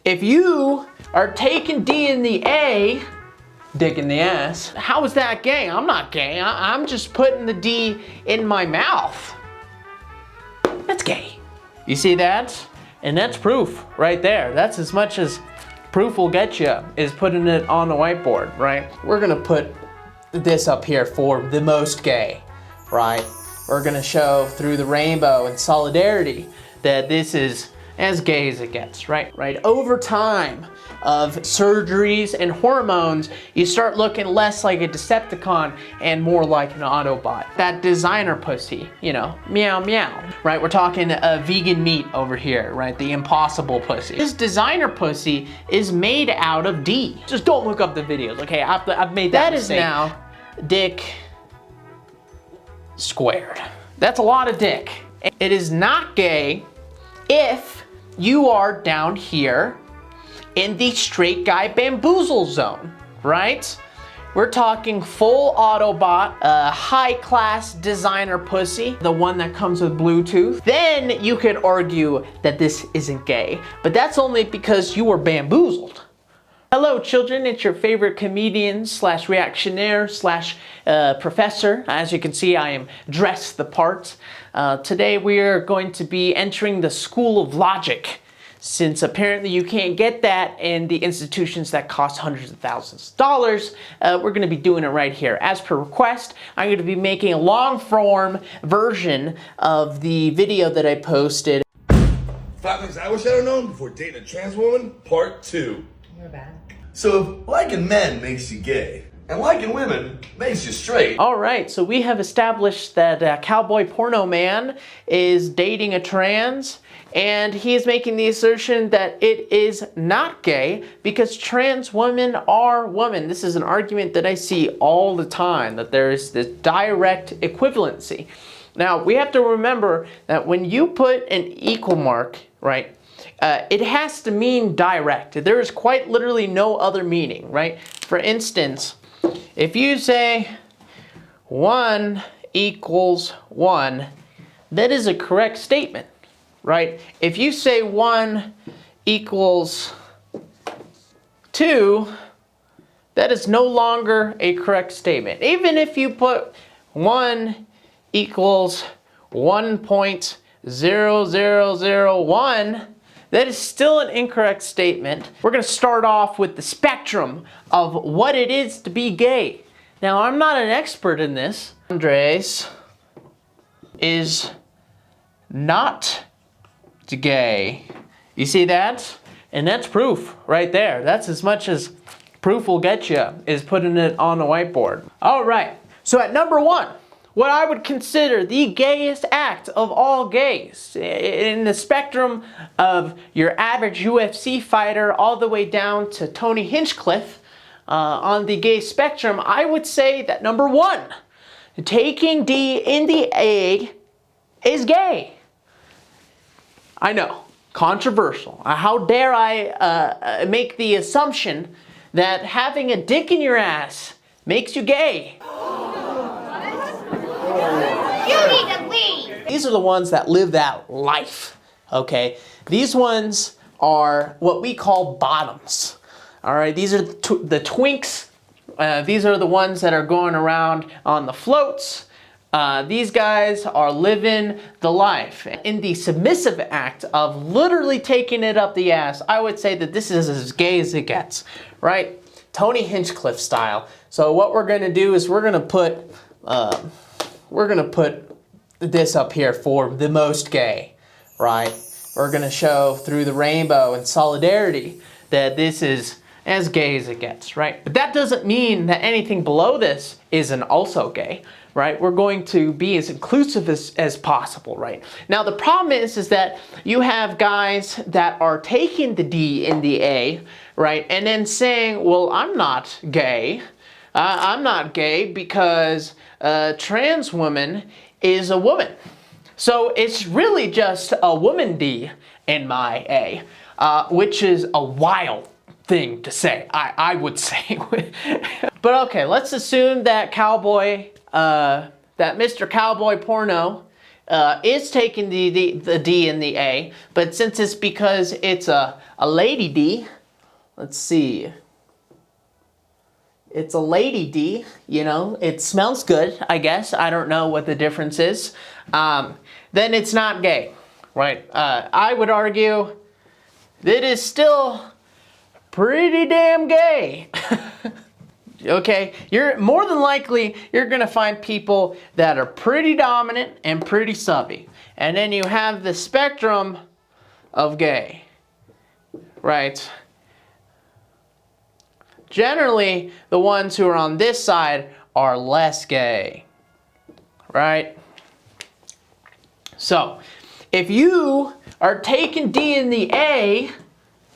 If you are taking D in the A, dick in the ass, how is that gay? I'm not gay. I'm just putting the D in my mouth. That's gay. You see that? And that's proof right there. That's as much as proof will get you, is putting it on the whiteboard, right? We're gonna put this up here for the most gay, right? We're gonna show through the rainbow and solidarity that this is as gay as it gets, right? Over time of surgeries and hormones, you start looking less like a Decepticon and more like an Autobot. That designer pussy, you know, meow meow, right? We're talking vegan meat over here, right? The impossible pussy. This designer pussy is made out of D. Just don't look up the videos, okay? I've made that mistake. That is now dick squared. That's a lot of dick. It is not gay if you are down here in the straight guy bamboozle zone, right? We're talking full Autobot, high class designer pussy, the one that comes with Bluetooth. Then you could argue that this isn't gay, but that's only because you were bamboozled. Hello children, it's your favorite comedian slash reactionaire slash professor. As you can see, I am dressed the part. Today we are going to be entering the School of Logic, since apparently you can't get that in the institutions that cost hundreds of thousands of dollars. We're going to be doing it right here. As per request, I'm going to be making a long form version of the video that I posted. 5 things I wish I'd have known before dating a trans woman, part 2. We're back. So if liking men makes you gay, and liking women makes you straight. All right, so we have established that Cowboy Porno Man is dating a trans, and he is making the assertion that it is not gay because trans women are women. This is an argument that I see all the time, that there is this direct equivalency. Now, we have to remember that when you put an equal mark, right, it has to mean direct. There is quite literally no other meaning, right? For instance, if you say 1 equals 1, that is a correct statement, right? If you say 1 equals 2, that is no longer a correct statement. Even if you put 1 equals 1.0001, that is still an incorrect statement. We're going to start off with the spectrum of what it is to be gay. Now, I'm not an expert in this. Andres is not gay. You see that? And that's proof right there. That's as much as proof will get you, is putting it on the whiteboard. All right, so at number 1, what I would consider the gayest act of all gays, in the spectrum of your average UFC fighter all the way down to Tony Hinchcliffe, on the gay spectrum, I would say that number 1, taking D in the A is gay. I know, controversial. How dare I make the assumption that having a dick in your ass makes you gay? You need to leave! These are the ones that live that life, okay? These ones are what we call bottoms, all right? These are the twinks. These are the ones that are going around on the floats. These guys are living the life. In the submissive act of literally taking it up the ass, I would say that this is as gay as it gets, right? Tony Hinchcliffe style. So what we're gonna do is we're gonna put this up here for the most gay, right? We're gonna show through the rainbow and solidarity that this is as gay as it gets, right? But that doesn't mean that anything below this isn't also gay, right? We're going to be as inclusive as possible, right? Now the problem is that you have guys that are taking the D in the A, right? And then saying, well, I'm not gay. I'm not gay because a trans woman is a woman. So it's really just a woman D in my A, which is a wild thing to say, I would say. But okay, let's assume that Mr. Cowboy Porno is taking the D and the A, but since it's because it's a lady D, let's see. It's a lady D, you know, it smells good, I guess. I don't know what the difference is. Then it's not gay, right? I would argue that is still pretty damn gay. Okay, you're more than likely you're gonna find people that are pretty dominant and pretty subby. And then you have the spectrum of gay, right? Generally, the ones who are on this side are less gay, right? So, if you are taking D in the A,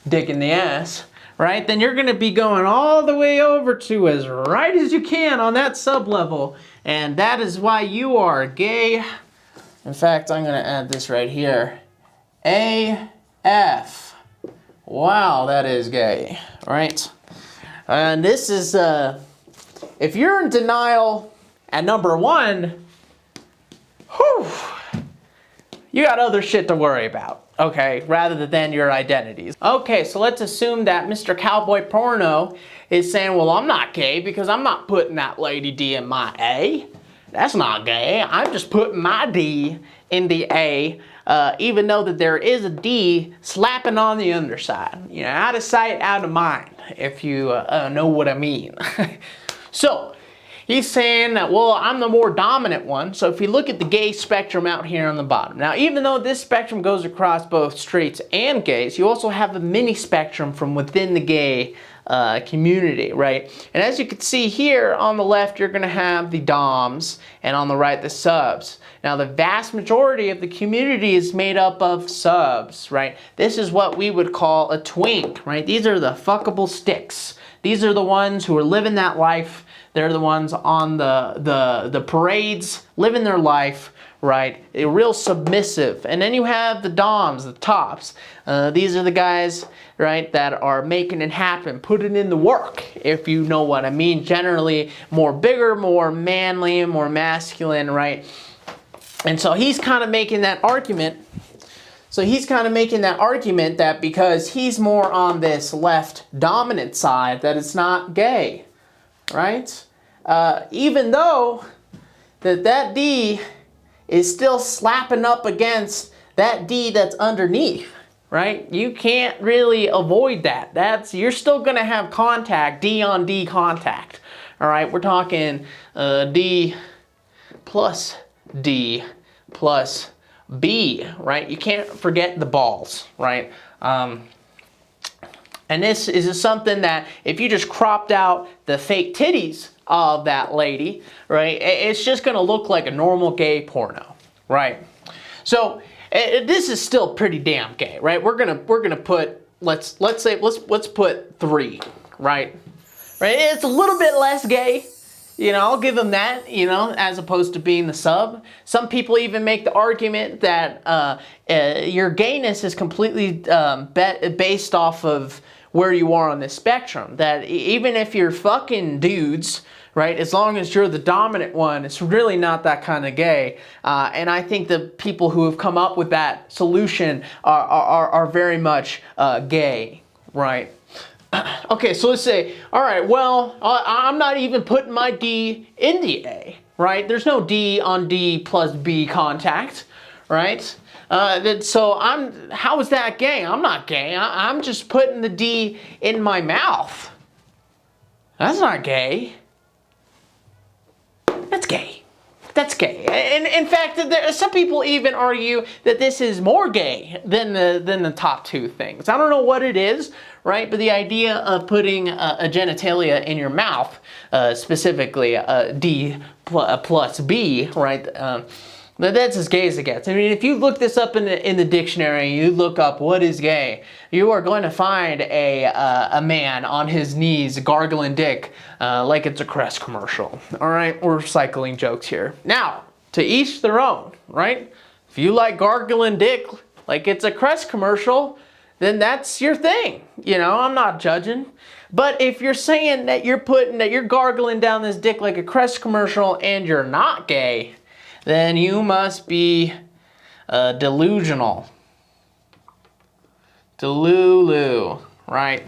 dick in the ass, right, then you're gonna be going all the way over to as right as you can on that sub-level, and that is why you are gay. In fact, I'm gonna add this right here. AF. Wow, that is gay, right? And this is, if you're in denial at number 1, whew, you got other shit to worry about, okay, rather than your identities. Okay, so let's assume that Mr. Cowboy Porno is saying, well, I'm not gay because I'm not putting that lady D in my A. That's not gay. I'm just putting my D in the A, even though that there is a D slapping on the underside. You know, out of sight, out of mind, if you know what I mean. So, he's saying that, well, I'm the more dominant one. So if you look at the gay spectrum out here on the bottom. Now, even though this spectrum goes across both straights and gays, you also have a mini spectrum from within the gay community, right? And as you can see here on the left, you're going to have the doms, and on the right, the subs. Now, the vast majority of the community is made up of subs, right? This is what we would call a twink, right? These are the fuckable sticks. These are the ones who are living that life. They're the ones on the parades, living their life, right? They're real submissive. And then you have the doms, the tops. These are the guys, right, that are making it happen, putting in the work, if you know what I mean. Generally more bigger, more manly, more masculine, right? And so he's kind of making that argument. So he's kind of making that argument that because he's more on this left dominant side, that it's not gay, right? Even though that D is still slapping up against that D that's underneath, right? You can't really avoid that. You're still gonna have contact, D on D contact. All right, we're talking D plus D plus B, right? You can't forget the balls, right? And this is something that if you just cropped out the fake titties of that lady, right, it's just gonna look like a normal gay porno, right? So this is still pretty damn gay, right? We're gonna put let's put 3, right? Right? It's a little bit less gay. You know, I'll give them that, you know, as opposed to being the sub. Some people even make the argument that your gayness is completely based off of where you are on this spectrum. That even if you're fucking dudes, right, as long as you're the dominant one, it's really not that kind of gay. And I think the people who have come up with that solution are very much gay, right? Okay, so let's say, all right, well, I'm not even putting my D in the A, right? There's no D on D plus B contact, right? So how is that gay? I'm not gay. I'm just putting the D in my mouth. That's not gay. That's gay. That's gay. And in fact, some people even argue that this is more gay than the top 2 things. I don't know what it is, right? But the idea of putting a genitalia in your mouth, specifically D plus B, right? That's as gay as it gets. I mean, if you look this up in the dictionary, you look up what is gay, you are going to find a man on his knees gargling dick like it's a Crest commercial. All right, we're cycling jokes here. Now, to each their own, right? If you like gargling dick like it's a Crest commercial, then that's your thing. You know, I'm not judging. But if you're saying that you're gargling down this dick like a Crest commercial and you're not gay, then you must be Delusional. Delulu, right?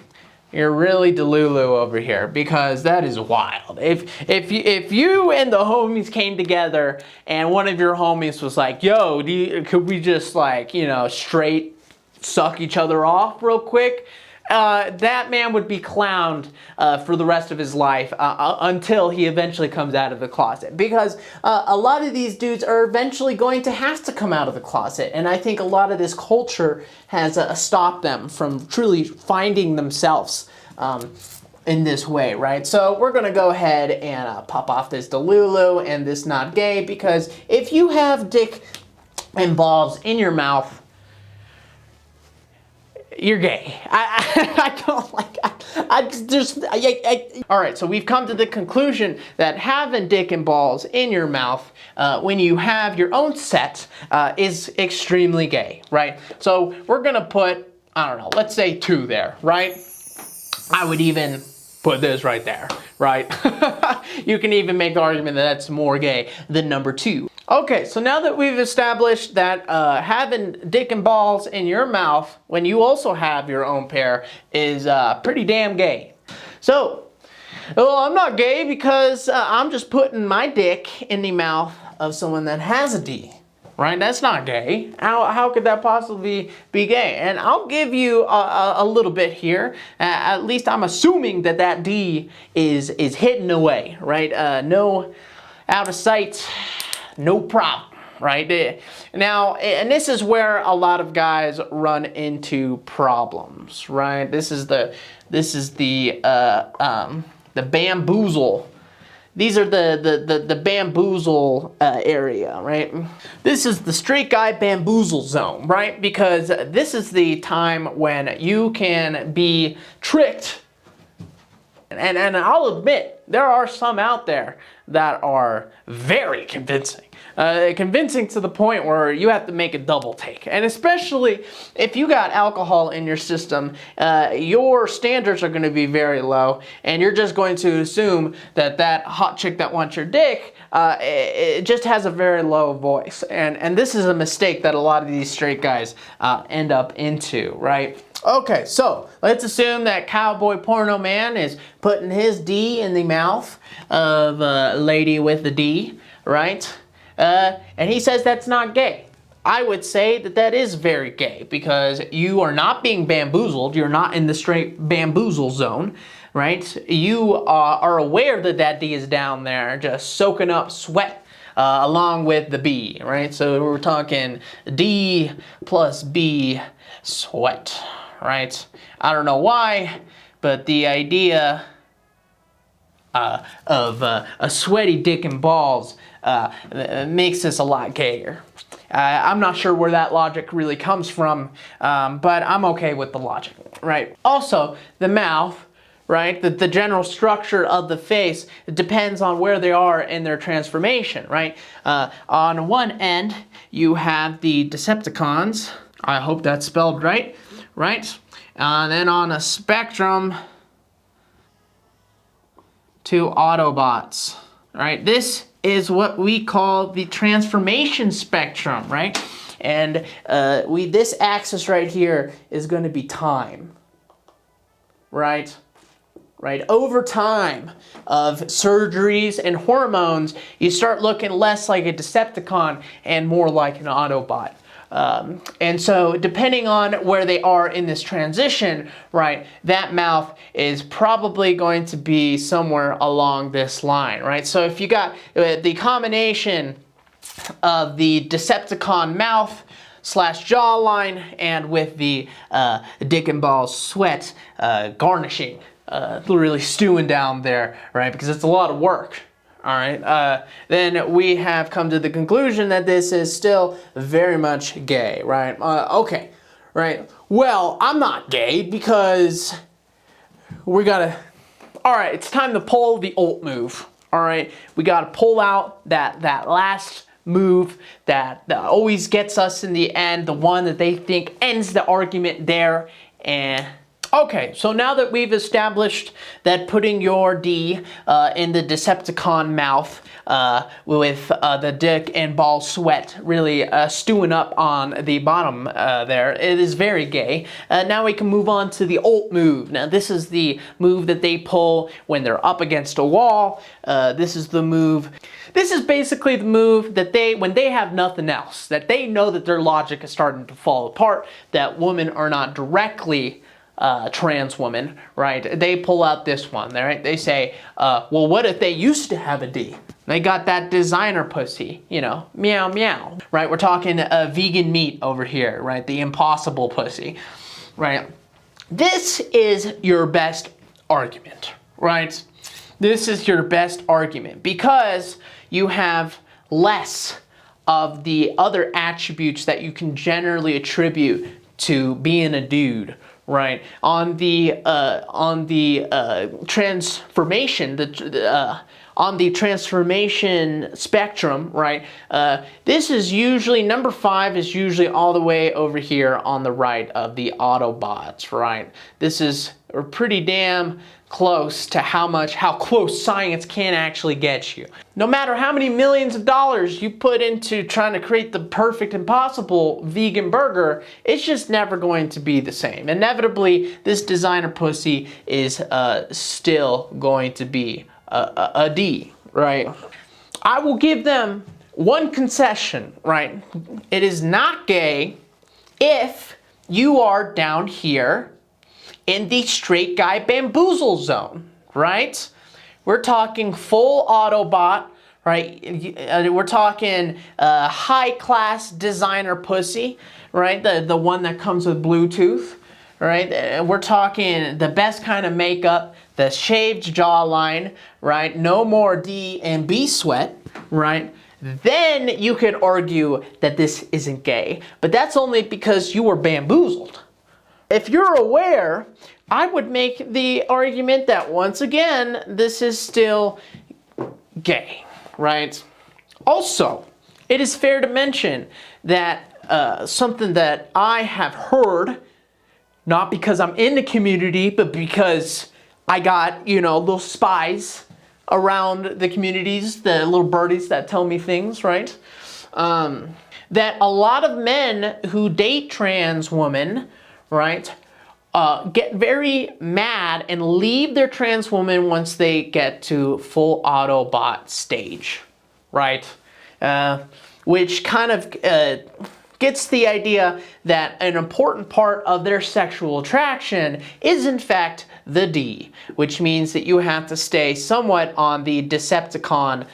You're really delulu over here because that is wild. If you and the homies came together and one of your homies was like, yo, could we just like, you know, straight suck each other off real quick? That man would be clowned for the rest of his life until he eventually comes out of the closet. Because a lot of these dudes are eventually going to have to come out of the closet. And I think a lot of this culture has stopped them from truly finding themselves in this way, right? So we're going to go ahead and pop off this Delulu and this not gay, because if you have dick and balls in your mouth, you're gay. I don't like. All right, so we've come to the conclusion that having dick and balls in your mouth when you have your own set is extremely gay, right? So we're gonna put, I don't know, let's say 2 there, right? I would even put this right there, right? You can even make the argument that that's more gay than number 2. Okay, so now that we've established that having dick and balls in your mouth when you also have your own pair is pretty damn gay. So, well, I'm not gay because I'm just putting my dick in the mouth of someone that has a D, right? That's not gay. How could that possibly be gay? And I'll give you a little bit here. At least I'm assuming that that D is hidden away, right? No, out of sight. No problem, right? Now, and this is where a lot of guys run into problems, right? This is the bamboozle. These are the bamboozle area, right? This is the straight guy bamboozle zone, right? Because this is the time when you can be tricked. And I'll admit, there are some out there that are very convincing. Convincing to the point where you have to make a double take. And especially if you got alcohol in your system, your standards are going to be very low, and you're just going to assume that that hot chick that wants your dick, it just has a very low voice. And this is a mistake that a lot of these straight guys end up into, right? Okay, so let's assume that Cowboy Porno Man is putting his D in the mouth of a lady with a D, right? And he says that's not gay. I would say that that is very gay because you are not being bamboozled. You're not in the straight bamboozle zone, right? You are aware that that D is down there just soaking up sweat along with the B, right? So we're talking D plus B sweat, right? I don't know why, but the idea of a sweaty dick and balls makes this a lot gayer. I'm not sure where that logic really comes from, but I'm okay with the logic, right? Also, the mouth, right? The general structure of the face depends on where they are in their transformation, right? On one end, you have the Decepticons. I hope that's spelled right, right? And then on a spectrum to Autobots, right? This is what we call the transformation spectrum, right? And this axis right here is going to be time, right? Right? Over time of surgeries and hormones, you start looking less like a Decepticon and more like an Autobot. And so depending on where they are in this transition, right, that mouth is probably going to be somewhere along this line, right? So if you got the combination of the Decepticon mouth / jawline and with the dick and balls sweat garnishing, really stewing down there, right, because it's a lot of work. All right, then we have come to the conclusion that this is still very much gay, right? Okay, right. Well, I'm not gay because we gotta, all right, it's time to pull the ult move, all right? We gotta pull out that last move that always gets us in the end, the one that they think ends the argument there, and Okay, so now that we've established that putting your D in the Decepticon mouth with the dick and ball sweat really stewing up on the bottom there, it is very gay. Now we can move on to the ult move. Now this is the move that they pull when they're up against a wall. This is the move. This is basically the move that when they have nothing else, that they know that their logic is starting to fall apart, that women are not directly trans women, right? They pull out this one, right? They say, well, what if they used to have a D? They got that designer pussy, you know, meow, meow, right? We're talking vegan meat over here, right? The impossible pussy, right? This is your best argument, right? This is your best argument because you have less of the other attributes that you can generally attribute to being a dude, right? On the transformation, on the transformation spectrum, right? This is usually, number 5 is usually all the way over here on the right of the Autobots, right? This is pretty damn close to how close science can actually get you. No matter how many millions of dollars you put into trying to create the perfect impossible vegan burger, it's just never going to be the same. Inevitably, this designer pussy is still going to be a D, right? I will give them one concession, right? It is not gay if you are down here in the straight guy bamboozle zone, right? We're talking full Autobot, right? We're talking high class designer pussy, right? The one that comes with Bluetooth, right? We're talking the best kind of makeup, the shaved jawline, right? No more D and B sweat, right? Then you could argue that this isn't gay, but that's only because you were bamboozled. If you're aware, I would make the argument that once again, this is still gay, right? Also, it is fair to mention that something that I have heard, not because I'm in the community, but because I got, you know, little spies around the communities, the little birdies that tell me things, right? That a lot of men who date trans women, right, get very mad and leave their trans woman once they get to full Autobot stage, right? Which kind of gets the idea that an important part of their sexual attraction is in fact the D, which means that you have to stay somewhat on the Decepticon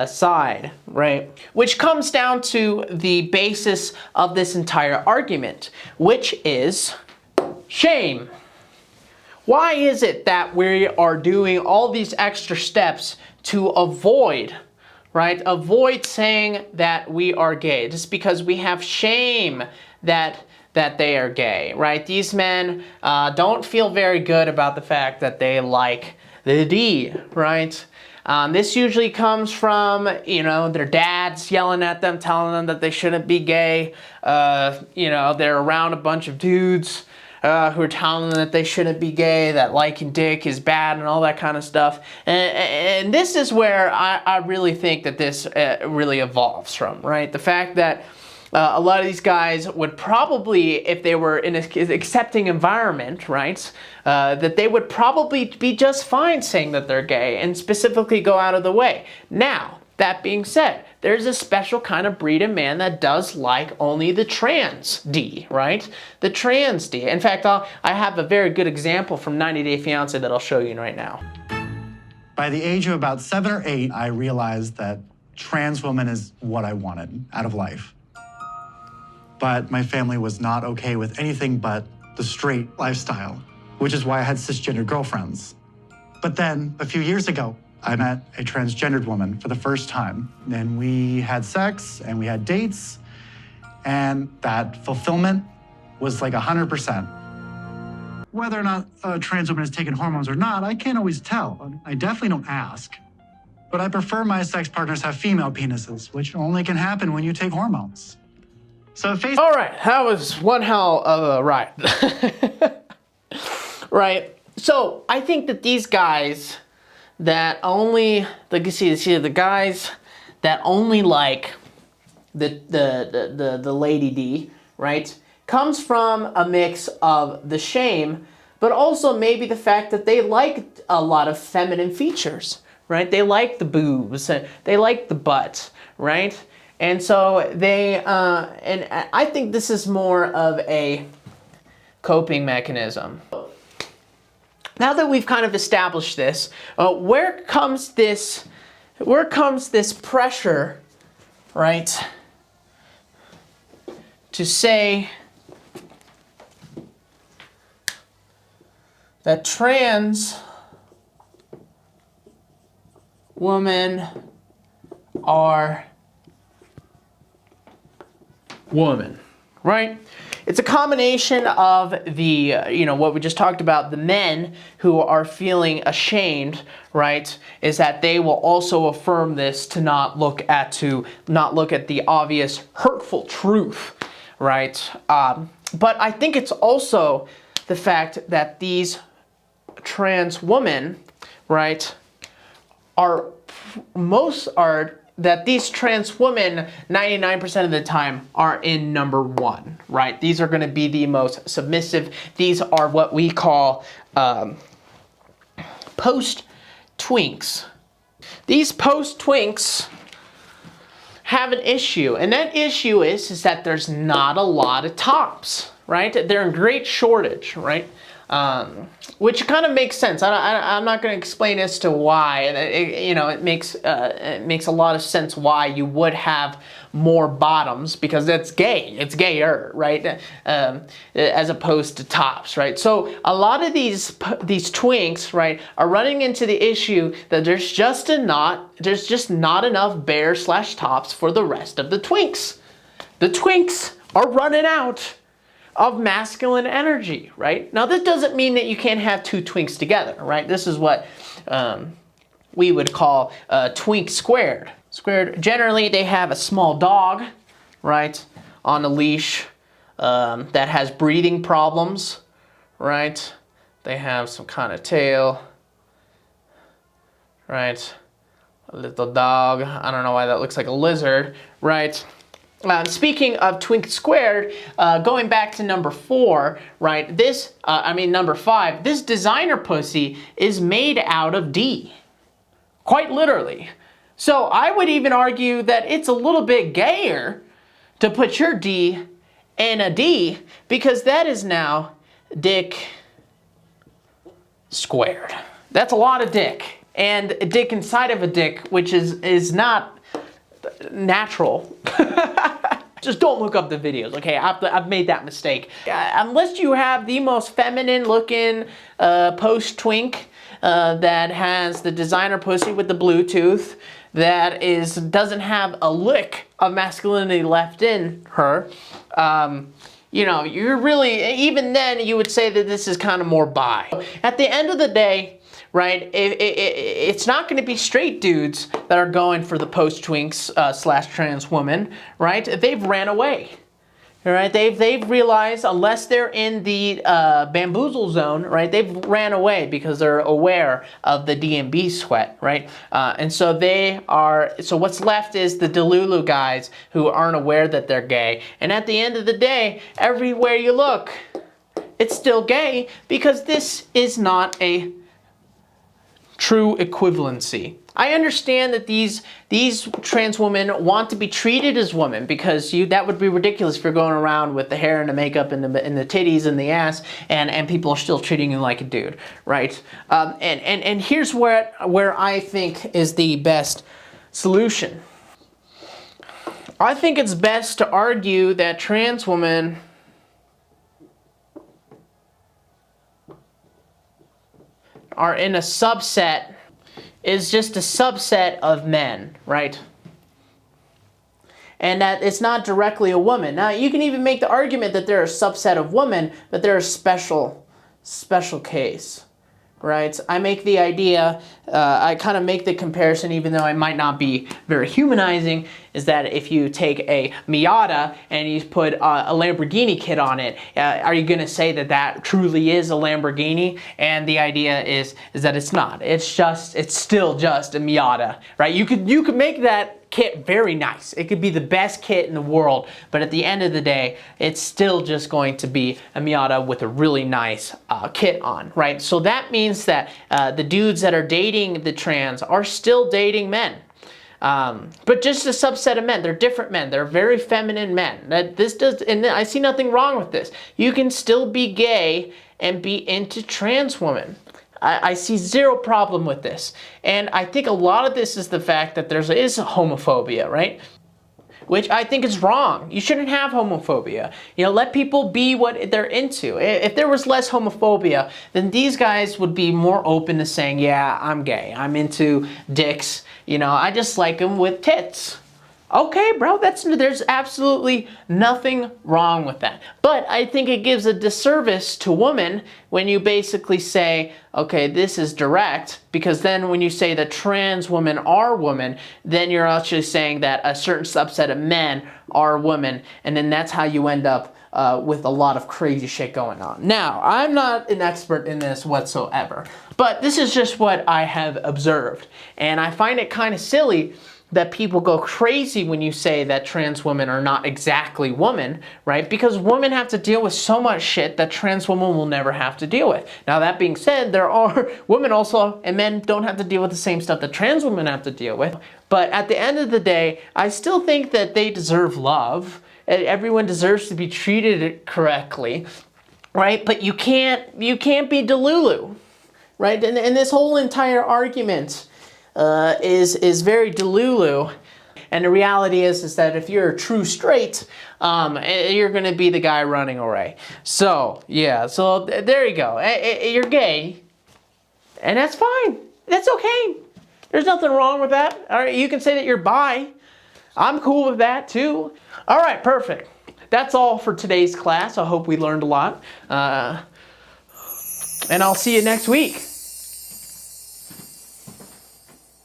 side, right? Which comes down to the basis of this entire argument, which is shame. Why is it that we are doing all these extra steps to avoid, right? Avoid saying that we are gay, just because we have shame that they are gay, right? These men don't feel very good about the fact that they like the D, right? This usually comes from, you know, their dads yelling at them, telling them that they shouldn't be gay. You know, they're around a bunch of dudes who are telling them that they shouldn't be gay, that liking dick is bad and all that kind of stuff. And this is where I really think that this really evolves from, right? The fact that a lot of these guys would probably, if they were in an accepting environment, right, that they would probably be just fine saying that they're gay and specifically go out of the way. Now, that being said, there's a special kind of breed of man that does like only the trans D, right? The trans D. In fact, I have a very good example from 90 Day Fiancé that I'll show you right now. By the age of about 7 or 8, I realized that trans woman is what I wanted out of life. But my family was not okay with anything but the straight lifestyle, which is why I had cisgender girlfriends. But then, a few years ago, I met a transgendered woman for the first time. Then we had sex and we had dates, and that fulfillment was like 100%. Whether or not a trans woman has taken hormones or not, I can't always tell. I definitely don't ask. But I prefer my sex partners have female penises, which only can happen when you take hormones. So All right, that was one hell of a ride. right? So I think that these guys that only, like you see the guys that only like the Lady D, right, comes from a mix of the shame, but also maybe the fact that they like a lot of feminine features, right? They like the boobs, they like the butt, right? And so they, and I think this is more of a coping mechanism. Now that we've kind of established this, where comes this pressure, right, to say that trans women are women, right? It's a combination of the, what we just talked about, the men who are feeling ashamed, right, is that they will also affirm this to not look at the obvious hurtful truth, right? But I think it's also the fact that these trans women, right, that these trans women 99% of the time are in number one, right? These are going to be the most submissive. These are what we call post-twinks. These post-twinks have an issue, and that issue is that there's not a lot of tops, right? They're in great shortage, right? Which kind of makes sense. I'm not going to explain as to why. It makes a lot of sense why you would have more bottoms, because that's gay. It's gayer, right? As opposed to tops, right? So a lot of these twinks, right, are running into the issue that there's just not enough bare/tops for the rest of the twinks. The twinks are running out of masculine energy, right? Now, this doesn't mean that you can't have two twinks together, right? This is what we would call twink squared. Generally, they have a small dog, right, on a leash that has breathing problems, right? They have some kind of tail, right? A little dog. I don't know why that looks like a lizard, right? Speaking of twink squared, going back to number 4, right? Number 5, this designer pussy is made out of D. Quite literally. So I would even argue that it's a little bit gayer to put your D in a D, because that is now dick squared. That's a lot of dick. And a dick inside of a dick, which is not natural. Just don't look up the videos, okay? I've made that mistake. Unless you have the most feminine looking post-twink that has the designer pussy with the Bluetooth, that doesn't have a lick of masculinity left in her, you're really, even then you would say that this is kind of more bi. At the end of the day, right, it's not going to be straight dudes that are going for the post-twinks / trans woman, right? They've ran away, all right? They've realized, unless they're in the bamboozle zone, right, they've ran away because they're aware of the DMB sweat, right? And so so what's left is the Delulu guys who aren't aware that they're gay. And at the end of the day, everywhere you look, it's still gay, because this is not a true equivalency. I understand that these trans women want to be treated as women, because that would be ridiculous if you're going around with the hair and the makeup and the titties and the ass, and people are still treating you like a dude, right? And here's where I think is the best solution. I think it's best to argue that trans women are in a subset, is just a subset of men, right? And that it's not directly a woman. Now, you can even make the argument that they're a subset of women, but they're a special case, right? I make the idea, I kind of make the comparison, even though I might not be very humanizing, is that if you take a Miata and you put a Lamborghini kit on it, are you going to say that that truly is a Lamborghini? And the idea is that it's not. It's still just a Miata, right? You could make that kit very nice. It could be the best kit in the world, but at the end of the day, it's still just going to be a Miata with a really nice kit on, right? So that means that the dudes that are dating the trans are still dating men. But just a subset of men. They're different men. They're very feminine men. And I see nothing wrong with this. You can still be gay and be into trans women. I see zero problem with this. And I think a lot of this is the fact that there is homophobia, right? Which I think is wrong. You shouldn't have homophobia. You know, let people be what they're into. If there was less homophobia, then these guys would be more open to saying, yeah, I'm gay. I'm into dicks. You know, I just like them with tits. Okay, bro, there's absolutely nothing wrong with that. But I think it gives a disservice to women when you basically say, okay, this is direct, because then when you say that trans women are women, then you're actually saying that a certain subset of men are women, and then that's how you end up with a lot of crazy shit going on. Now, I'm not an expert in this whatsoever, but this is just what I have observed, and I find it kind of silly that people go crazy when you say that trans women are not exactly women, right? Because women have to deal with so much shit that trans women will never have to deal with. Now, that being said, there are women also, and men don't have to deal with the same stuff that trans women have to deal with. But at the end of the day, I still think that they deserve love. Everyone deserves to be treated correctly, right? But you can't be Delulu, right? And this whole entire argument is very Delulu, and the reality is that if you're a true straight, you're gonna be the guy running away. So yeah, so there you go. You're gay, and that's fine. That's okay. There's nothing wrong with that. All right, you can say that you're bi. I'm cool with that too. All right, perfect. That's all for today's class. I hope we learned a lot, and I'll see you next week.